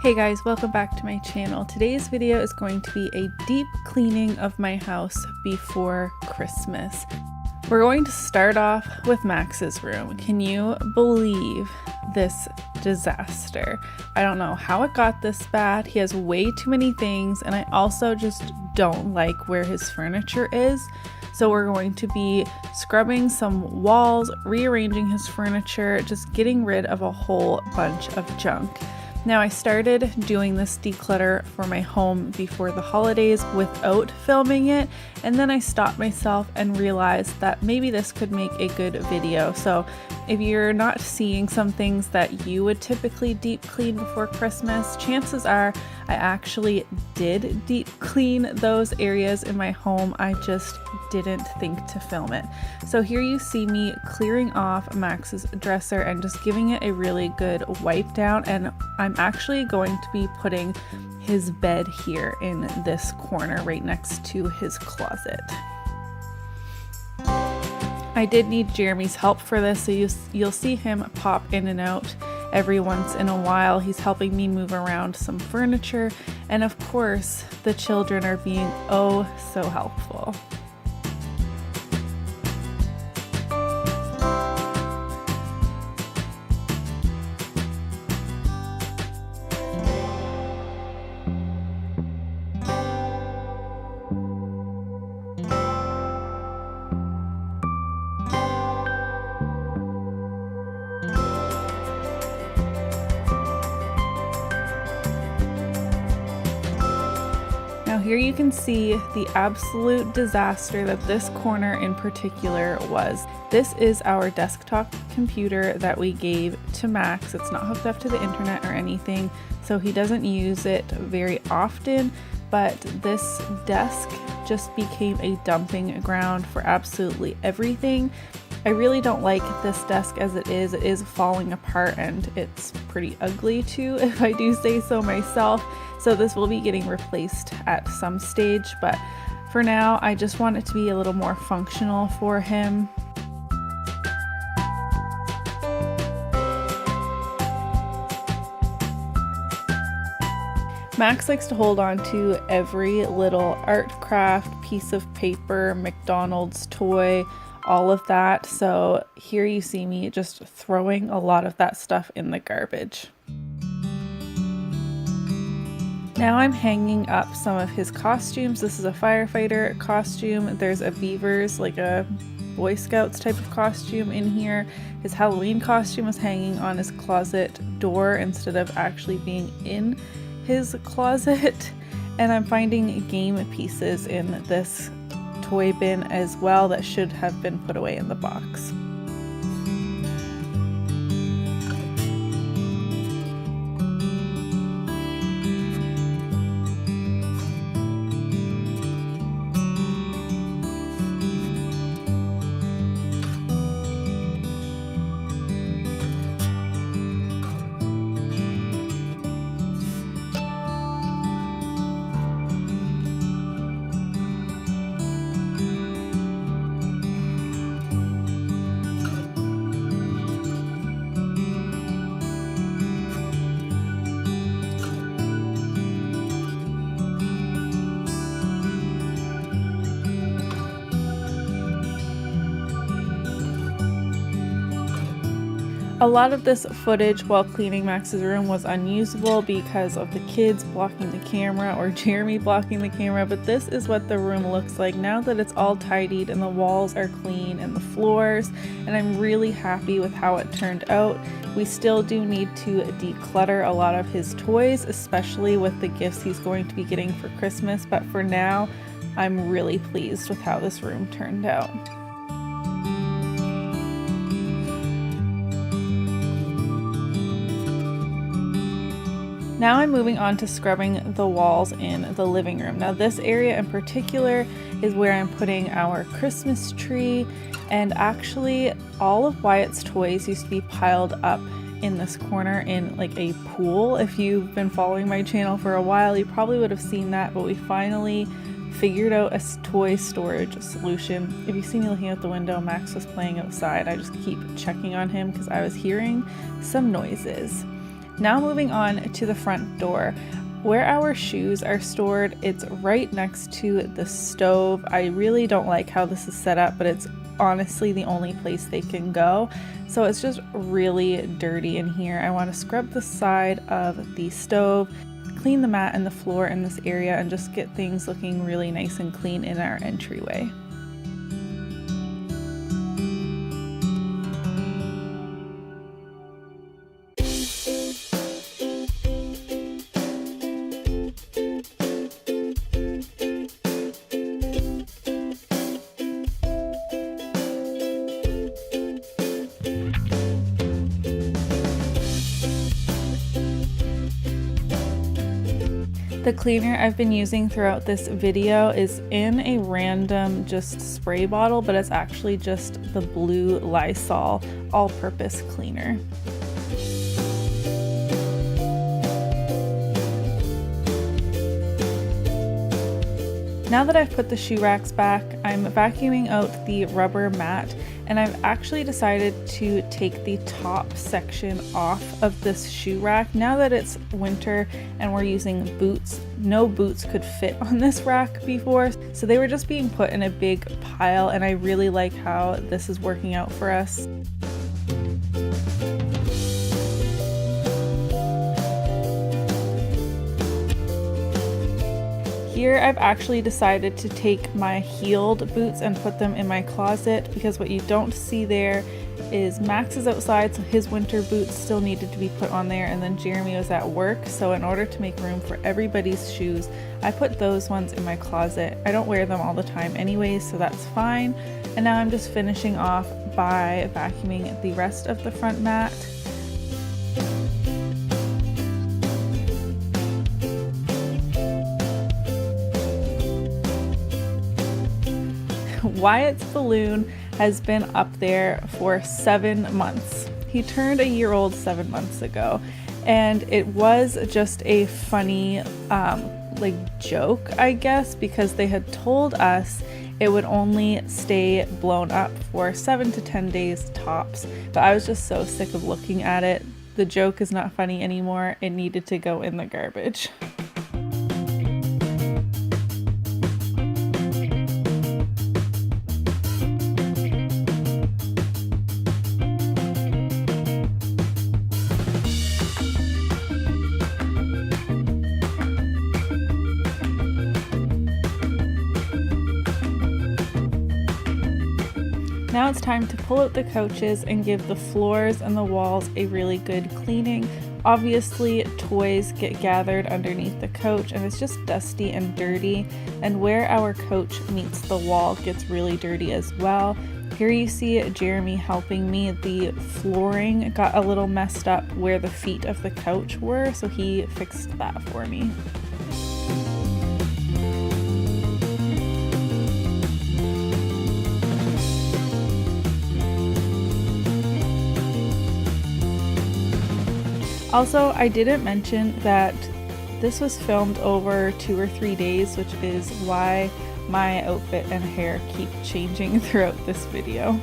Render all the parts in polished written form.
Hey guys, welcome back to my channel. Today's video is going to be a deep cleaning of my house before Christmas. We're going to start off with Max's room. Can you believe this disaster? I don't know how it got this bad. He has way too many things, and I also just don't like where his furniture is. So we're going to be scrubbing some walls, rearranging his furniture, just getting rid of a whole bunch of junk. Now, I started doing this declutter for my home before the holidays without filming it, and then I stopped myself and realized that maybe this could make a good video. So if you're not seeing some things that you would typically deep clean before Christmas, chances are I actually did deep clean those areas in my home. I just didn't think to film it. So here you see me clearing off Max's dresser and just giving it a really good wipe down, and I'm actually going to be putting his bed here in this corner right next to his closet. I did need Jeremy's help for this, so you'll see him pop in and out every once in a while. He's helping me move around some furniture, and of course the children are being oh so helpful. Now here you can see the absolute disaster that this corner in particular was. This is our desktop computer that we gave to Max. It's not hooked up to the internet or anything, so he doesn't use it very often, but this desk just became a dumping ground for absolutely everything. I really don't like this desk as it is. It is falling apart and it's pretty ugly too, if I do say so myself. So this will be getting replaced at some stage, but for now I just want it to be a little more functional for him. Max likes to hold on to every little art craft, piece of paper, McDonald's toy, all of that. So here you see me just throwing a lot of that stuff in the garbage. Now I'm hanging up some of his costumes. This is a firefighter costume. There's a Beavers, like a Boy Scouts type of costume in here. His Halloween costume is hanging on his closet door instead of actually being in his closet. And I'm finding game pieces in this toy bin as well that should have been put away in the box. A lot of this footage while cleaning Max's room was unusable because of the kids blocking the camera or Jeremy blocking the camera, but this is what the room looks like now that it's all tidied and the walls are clean and the floors, and I'm really happy with how it turned out. We still do need to declutter a lot of his toys, especially with the gifts he's going to be getting for Christmas, but for now I'm really pleased with how this room turned out. Now I'm moving on to scrubbing the walls in the living room. Now this area in particular is where I'm putting our Christmas tree, and actually all of Wyatt's toys used to be piled up in this corner in like a pool. If you've been following my channel for a while, you probably would have seen that, but we finally figured out a toy storage solution. If you see me looking out the window, Max was playing outside. I just keep checking on him because I was hearing some noises. Now moving on to the front door. Where our shoes are stored, it's right next to the stove. I really don't like how this is set up, but it's honestly the only place they can go. So it's just really dirty in here. I want to scrub the side of the stove, clean the mat and the floor in this area, and just get things looking really nice and clean in our entryway. The cleaner I've been using throughout this video is in a random just spray bottle, but it's actually just the blue Lysol all-purpose cleaner. Now that I've put the shoe racks back, I'm vacuuming out the rubber mat, and I've actually decided to take the top section off of this shoe rack. Now that it's winter and we're using boots, no boots could fit on this rack before, so they were just being put in a big pile, and I really like how this is working out for us. Here I've actually decided to take my heeled boots and put them in my closet, because what you don't see there is Max is outside, so his winter boots still needed to be put on there, and then Jeremy was at work, so in order to make room for everybody's shoes, I put those ones in my closet. I don't wear them all the time anyways, so that's fine. And now I'm just finishing off by vacuuming the rest of the front mat. Wyatt's balloon has been up there for 7 months. He turned a year old 7 months ago, and it was just a funny joke, I guess, because they had told us it would only stay blown up for 7 to 10 days tops, but I was just so sick of looking at it. The joke is not funny anymore. It needed to go in the garbage. Now it's time to pull out the couches and give the floors and the walls a really good cleaning. Obviously, toys get gathered underneath the couch and it's just dusty and dirty, and where our couch meets the wall gets really dirty as well. Here you see Jeremy helping me. The flooring got a little messed up where the feet of the couch were, so he fixed that for me. Also, I didn't mention that this was filmed over 2 or 3 days, which is why my outfit and hair keep changing throughout this video.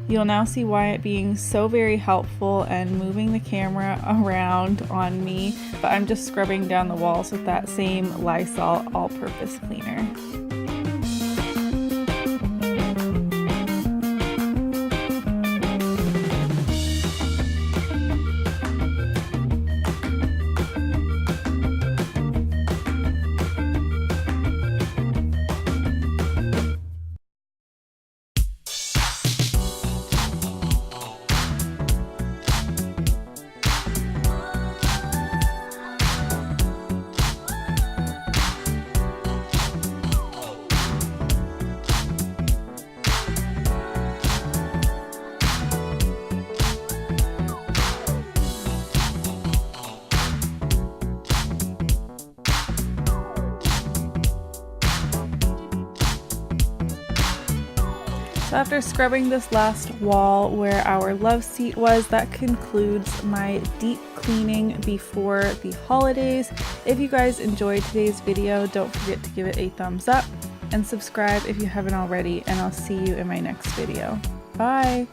You'll now see Wyatt being so very helpful and moving the camera around on me, but I'm just scrubbing down the walls with that same Lysol all-purpose cleaner. So after scrubbing this last wall where our love seat was, that concludes my deep cleaning before the holidays. If you guys enjoyed today's video, don't forget to give it a thumbs up and subscribe if you haven't already, and I'll see you in my next video. Bye!